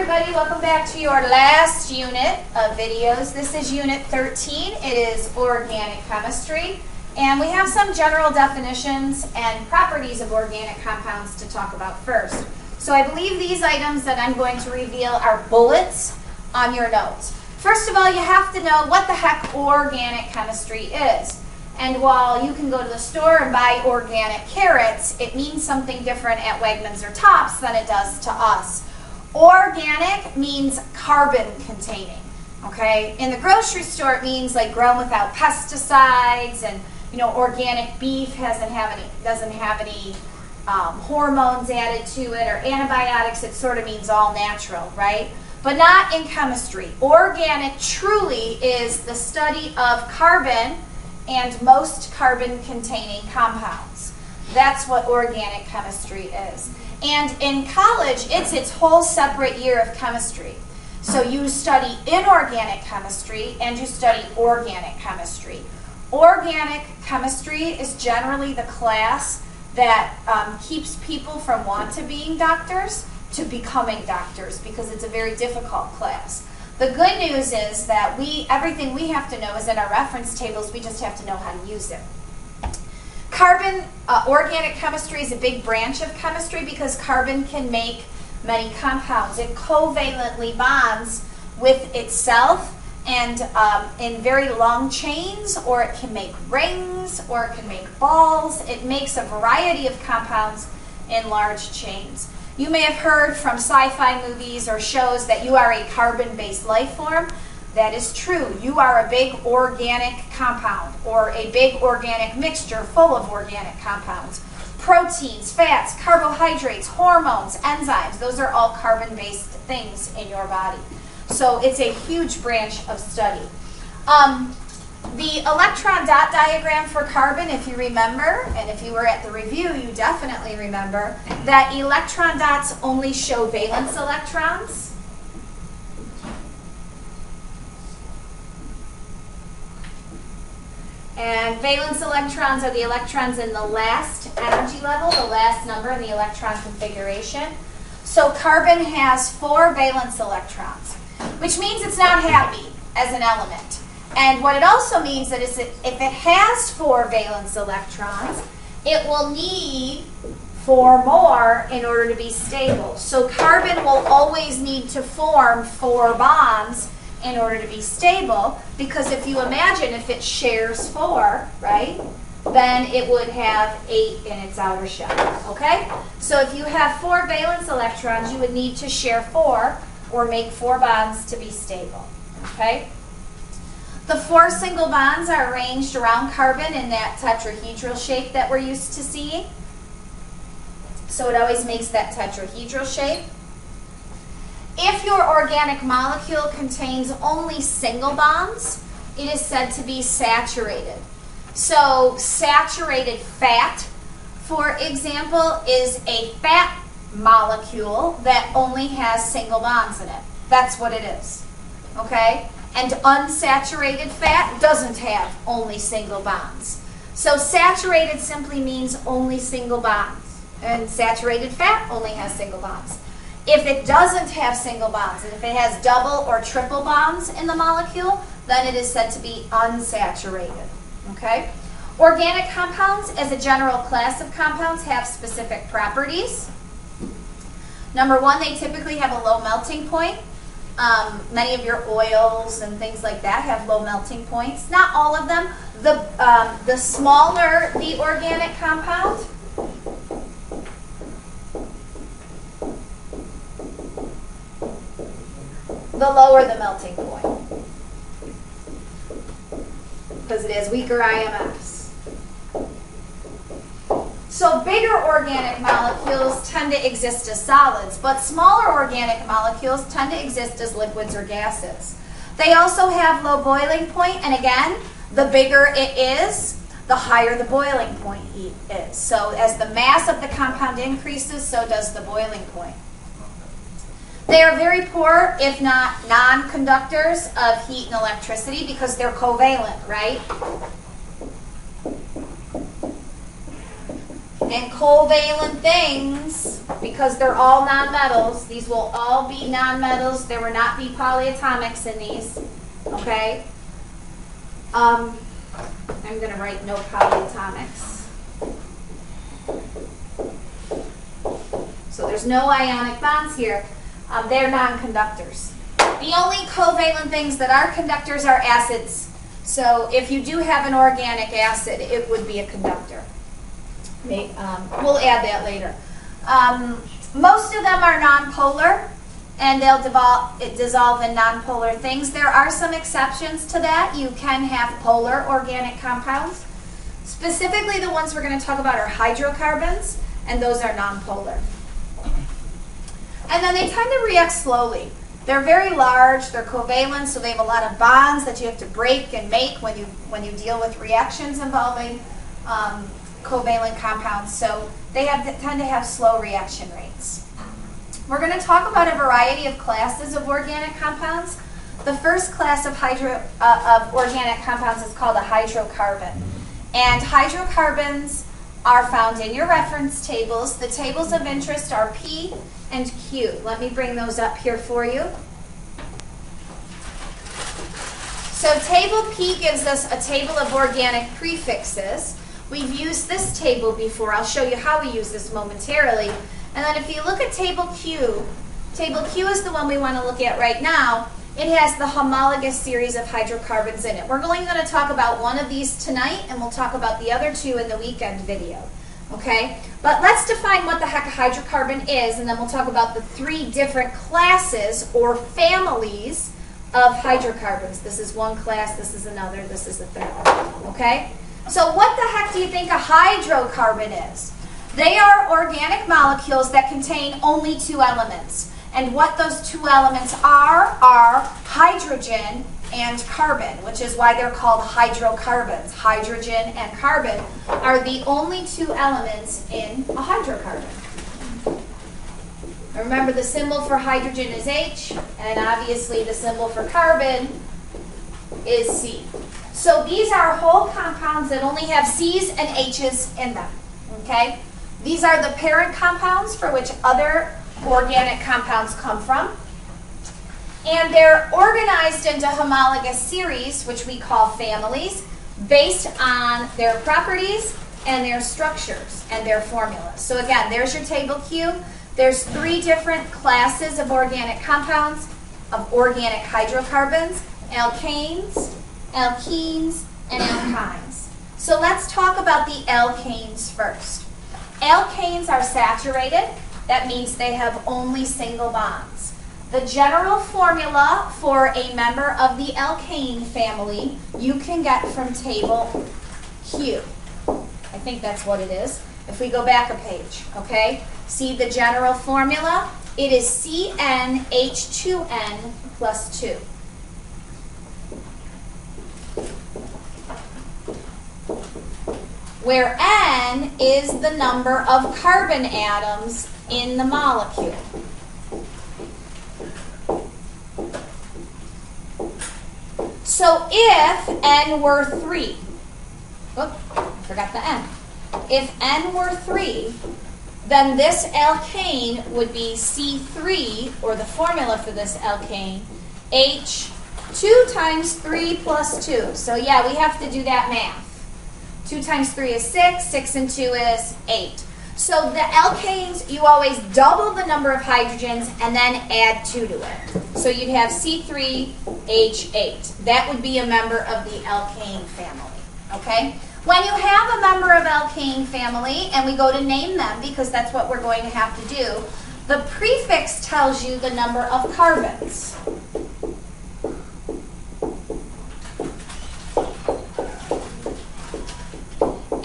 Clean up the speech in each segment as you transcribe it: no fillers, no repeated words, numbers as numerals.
everybody, welcome back to your last unit of videos. This is unit 13. It is organic chemistry, and we have some general definitions and properties of organic compounds to talk about first. So I believe these items that I'm going to reveal are bullets on your notes. First of all, you have to know what the heck organic chemistry is. And while you can go to the store and buy organic carrots, it means something different at Wegmans or Tops than it does to us. Organic means carbon containing, okay? In the grocery store, it means like grown without pesticides, and organic beef doesn't have any hormones added to it or antibiotics. It sort of means all natural, right? But not in chemistry. Organic truly is the study of carbon and most carbon-containing compounds. That's what organic chemistry is. And in college, it's its whole separate year of chemistry. So you study inorganic chemistry and you study organic chemistry. Organic chemistry is generally the class that keeps people from being doctors to becoming doctors, because it's a very difficult class. The good news is that everything we have to know is in our reference tables. We just have to know how to use it. Organic chemistry is a big branch of chemistry because carbon can make many compounds. It covalently bonds with itself and in very long chains, or it can make rings, or it can make balls. It makes a variety of compounds in large chains. You may have heard from sci-fi movies or shows that you are a carbon-based life form. That is true. You are a big organic compound, or a big organic mixture full of organic compounds. Proteins, fats, carbohydrates, hormones, enzymes, those are all carbon-based things in your body. So it's a huge branch of study. The electron dot diagram for carbon, if you remember, and if you were at the review, you definitely remember, that electron dots only show valence electrons. And valence electrons are the electrons in the last energy level, the last number in the electron configuration. So carbon has 4 valence electrons, which means it's not happy as an element. And what it also means that is that if it has 4 valence electrons, it will need 4 more in order to be stable. So carbon will always need to form 4 bonds in order to be stable, because if you imagine if it shares 4, right, then it would have 8 in its outer shell, okay? So if you have 4 valence electrons, you would need to share 4 or make 4 bonds to be stable, okay? The 4 single bonds are arranged around carbon in that tetrahedral shape that we're used to seeing. So it always makes that tetrahedral shape. If your organic molecule contains only single bonds, it is said to be saturated. So saturated fat, for example, is a fat molecule that only has single bonds in it. That's what it is, okay? And unsaturated fat doesn't have only single bonds. So saturated simply means only single bonds, and saturated fat only has single bonds. If it doesn't have single bonds, and if it has double or triple bonds in the molecule, then it is said to be unsaturated, okay? Organic compounds, as a general class of compounds, have specific properties. Number 1, they typically have a low melting point. Many of your oils and things like that have low melting points. Not all of them. The smaller the organic compound, the lower the melting point, because it has weaker IMFs. So bigger organic molecules tend to exist as solids, but smaller organic molecules tend to exist as liquids or gases. They also have low boiling point, and again, the bigger it is, the higher the boiling point is. So as the mass of the compound increases, so does the boiling point. They are very poor, if not non-conductors of heat and electricity, because they're covalent, right? And covalent things, because they're all nonmetals, these will all be nonmetals. There will not be polyatomics in these, okay? I'm going to write no polyatomics. So there's no ionic bonds here. They're non-conductors. The only covalent things that are conductors are acids. So if you do have an organic acid, it would be a conductor. We'll add that later. Most of them are nonpolar, and they'll dissolve in nonpolar things. There are some exceptions to that. You can have polar organic compounds. Specifically, the ones we're going to talk about are hydrocarbons, and those are nonpolar. And then they tend to react slowly. They're very large, they're covalent, so they have a lot of bonds that you have to break and make when you deal with reactions involving covalent compounds. So they tend to have slow reaction rates. We're going to talk about a variety of classes of organic compounds. The first class of organic compounds is called a hydrocarbon. And hydrocarbons are found in your reference tables. The tables of interest are P and Q. Let me bring those up here for you. So table P gives us a table of organic prefixes. We've used this table before. I'll show you how we use this momentarily. And then if you look at table Q is the one we want to look at right now. It has the homologous series of hydrocarbons in it. We're only going to talk about one of these tonight, and we'll talk about the other two in the weekend video. Okay? But let's define what the heck a hydrocarbon is, and then we'll talk about the three different classes or families of hydrocarbons. This is one class, this is another, this is a third. Okay? So what the heck do you think a hydrocarbon is? They are organic molecules that contain only two elements. And what those two elements are hydrogen and carbon, which is why they're called hydrocarbons. Hydrogen and carbon are the only two elements in a hydrocarbon. Remember, the symbol for hydrogen is H, and obviously the symbol for carbon is C. So these are whole compounds that only have C's and H's in them. Okay? These are the parent compounds for which other organic compounds come from. And they're organized into homologous series, which we call families, based on their properties and their structures and their formulas. So again, there's your table Q. There's three different classes of organic compounds, of organic hydrocarbons: alkanes, alkenes, and alkynes. So let's talk about the alkanes first. Alkanes are saturated. That means they have only single bonds. The general formula for a member of the alkane family you can get from table Q. I think that's what it is. If we go back a page, okay? See the general formula? It is CnH2n plus 2. Where N is the number of carbon atoms in the molecule. So if N were 3, I forgot the N. If N were 3, then this alkane would be C3, or the formula for this alkane, H2 times 3 plus 2. So yeah, we have to do that math. 2 times 3 is 6, 6 and 2 is 8. So the alkanes, you always double the number of hydrogens and then add 2 to it. So you'd have C3H8. That would be a member of the alkane family. Okay? When you have a member of alkane family, and we go to name them because that's what we're going to have to do, the prefix tells you the number of carbons.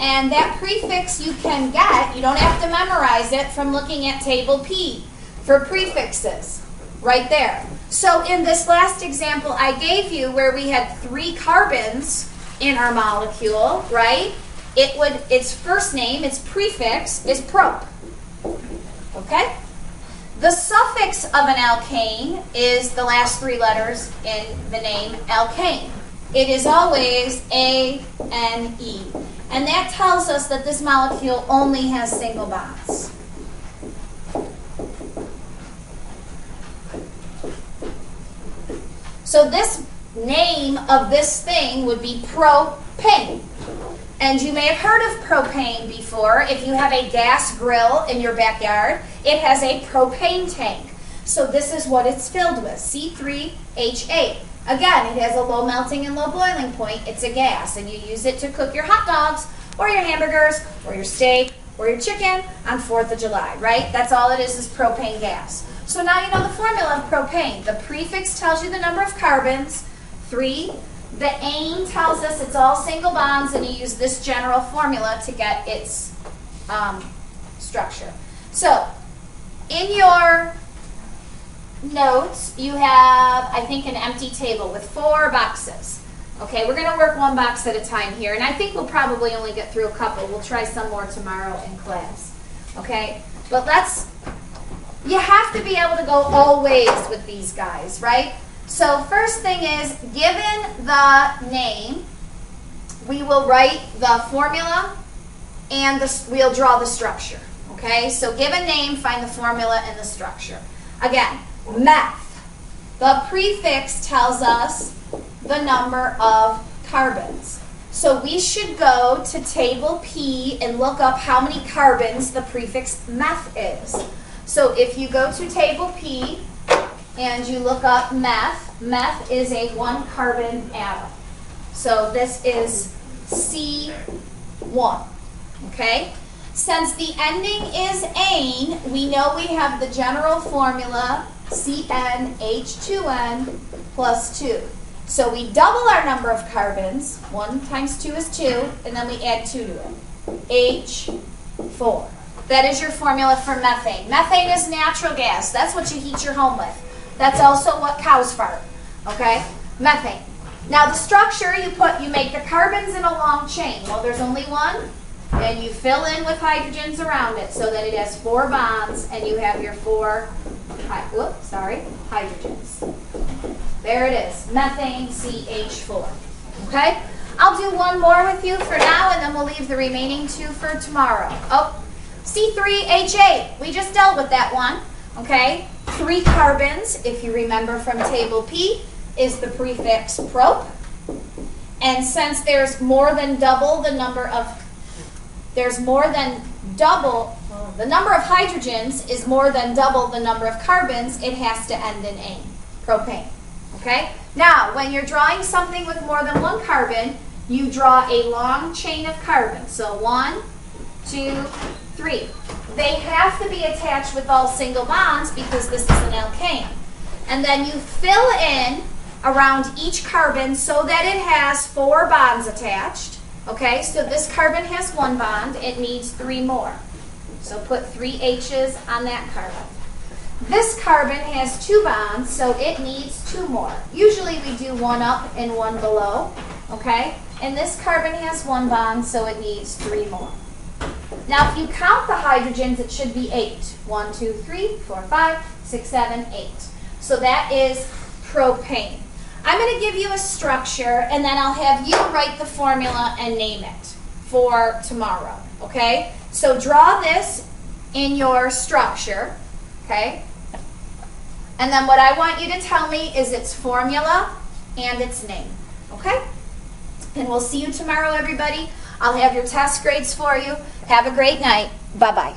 And that prefix you can get, you don't have to memorize it, from looking at table P for prefixes, right there. So in this last example I gave you where we had 3 carbons in our molecule, right? Its first name, its prefix, is prop. Okay? The suffix of an alkane is the last 3 letters in the name alkane. It is always A-N-E. And that tells us that this molecule only has single bonds. So this name of this thing would be propane. And you may have heard of propane before. If you have a gas grill in your backyard, it has a propane tank. So this is what it's filled with, C3H8. Again, it has a low melting and low boiling point. It's a gas, and you use it to cook your hot dogs or your hamburgers or your steak or your chicken on 4th of July, right? That's all it is propane gas. So now you know the formula of propane. The prefix tells you the number of carbons, 3. The ane tells us it's all single bonds, and you use this general formula to get its structure. So in your notes, you have, I think, an empty table with 4 boxes. Okay, we're going to work one box at a time here, and I think we'll probably only get through a couple. We'll try some more tomorrow in class. Okay, but you have to be able to go all ways with these guys, right? So first thing is, given the name, we will write the formula and we'll draw the structure. Okay, so given name, find the formula and the structure. Again, meth. The prefix tells us the number of carbons. So we should go to table P and look up how many carbons the prefix meth is. So if you go to table P and you look up meth, meth is a 1 carbon atom. So this is C1. Okay? Since the ending is ane, we know we have the general formula CnH2n plus 2. So we double our number of carbons. 1 times 2 is 2, and then we add 2 to it. H4. That is your formula for methane. Methane is natural gas. That's what you heat your home with. That's also what cows fart. Okay? Methane. Now the structure, you make the carbons in a long chain. Well, there's only one, and you fill in with hydrogens around it so that it has 4 bonds, and you have your 4 hydrogens. There it is. Methane CH4. Okay? I'll do one more with you for now, and then we'll leave the remaining 2 for tomorrow. Oh, C3H8. We just dealt with that one. Okay? 3 carbons, if you remember from table P, is the prefix prop. And since there's more than double the number of the number of hydrogens is more than double the number of carbons, it has to end in ane, propane. Okay? Now, when you're drawing something with more than 1 carbon, you draw a long chain of carbons. So 1, 2, 3. They have to be attached with all single bonds because this is an alkane. And then you fill in around each carbon so that it has 4 bonds attached. Okay, so this carbon has 1 bond. It needs 3 more. So put 3 H's on that carbon. This carbon has 2 bonds, so it needs 2 more. Usually we do 1 up and 1 below. Okay, and this carbon has 1 bond, so it needs 3 more. Now, if you count the hydrogens, it should be 8. 1, 2, 3, 4, 5, 6, 7, 8. So that is propane. I'm going to give you a structure, and then I'll have you write the formula and name it for tomorrow. Okay? So draw this in your structure. Okay? And then what I want you to tell me is its formula and its name. Okay? And we'll see you tomorrow, everybody. I'll have your test grades for you. Have a great night. Bye-bye.